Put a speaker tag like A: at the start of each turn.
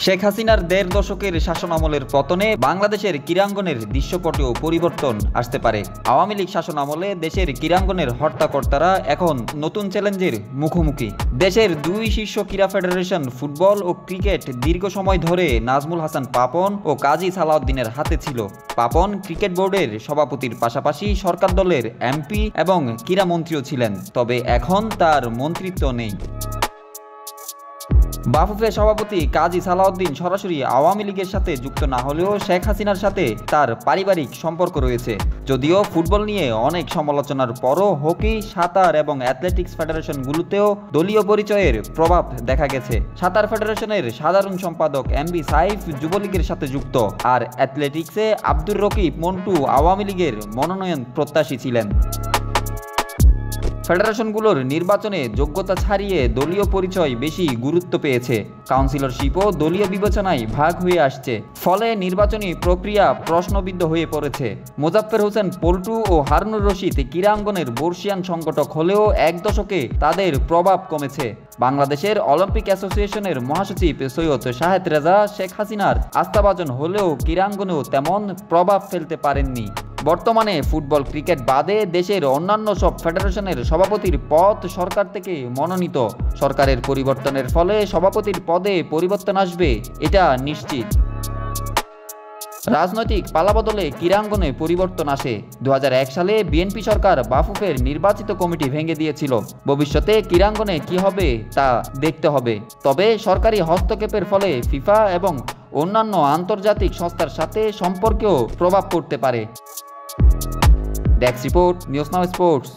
A: শেখ হাসিনার ১.৫ দশকের শাসনামলের পতনে বাংলাদেশের ক্রীড়াঙ্গনের দৃশ্যপটেও পরিবর্তন আসতে পারে। আওয়ামী লীগ শাসনামলে দেশের ক্রীড়াঙ্গনের হর্তাকর্তারা এখন নতুন চ্যালেঞ্জের মুখোমুখি। দেশের দুই শীর্ষ ক্রীড়া ফেডারেশন ফুটবল ও ক্রিকেট দীর্ঘ সময় ধরে নাজমুল হাসান পাপন ও কাজী সালাউদ্দিনের হাতে ছিল। পাপন ক্রিকেট বোর্ডের সভাপতির পাশাপাশি সরকার দলের এমপি এবং ক্রীড়ামন্ত্রীও ছিলেন, তবে এখন তার মন্ত্রিত্ব নেই। বাফুফে সভাপতি কাজী সালাউদ্দিন সরাসরি আওয়ামী লীগের সাথে যুক্ত না হলেও শেখ হাসিনার সাথে তার পারিবারিক সম্পর্ক রয়েছে। যদিও ফুটবল নিয়ে অনেক সমালোচনার পরও হকি, সাঁতার এবং অ্যাথলেটিক্স ফেডারেশনগুলোতেও দলীয় পরিচয়ের প্রভাব দেখা গেছে। সাঁতার ফেডারেশনের সাধারণ সম্পাদক এমবি সাইফ যুবলীগের সাথে যুক্ত, আর অ্যাথলেটিক্সে আব্দুর রকিব মন্টু আওয়ামী লীগের মনোনয়ন প্রত্যাশী ছিলেন। ফেডারেশনগুলোর নির্বাচনে যোগ্যতা ছাড়িয়ে দলীয় পরিচয় বেশি গুরুত্ব পেয়েছে। কাউন্সিলরশিপও দলীয় বিবেচনায় ভাগ হয়ে আসছে, ফলে নির্বাচনী প্রক্রিয়া প্রশ্নবিদ্ধ হয়ে পড়েছে। মোজাফফর হোসেন পল্টু ও হারুনুর রশিদ ক্রীড়াঙ্গনের বর্ষিয়ান সংগঠক হলেও ১ দশকে তাদের প্রভাব কমেছে। বাংলাদেশের অলিম্পিক অ্যাসোসিয়েশনের মহাসচিব সৈয়দ শাহেদ রেজা শেখ হাসিনার আস্থাভাজন হলেও ক্রীড়াঙ্গনেও তেমন প্রভাব ফেলতে পারেননি। বর্তমানে ফুটবল, ক্রিকেট বাদে দেশের অন্যান্য সব ফেডারেশনের সভাপতির পদ সরকার থেকে মনোনীত। সরকারের পরিবর্তনের ফলে সভাপতির পদে পরিবর্তন আসবে, এটা নিশ্চিত। রাজনৈতিক পালাবদলে ক্রীড়াঙ্গনে পরিবর্তন আসে। ২০০১ সালে বিএনপি সরকার বাফুফের নির্বাচিত কমিটি ভেঙে দিয়েছিল। ভবিষ্যতে ক্রীড়াঙ্গনে কি হবে তা দেখতে হবে। তবে সরকারি হস্তক্ষেপের ফলে ফিফা এবং অন্যান্য আন্তর্জাতিক সংস্থার সাথে সম্পর্কেও প্রভাব পড়তে পারে। Desk report, news now sports.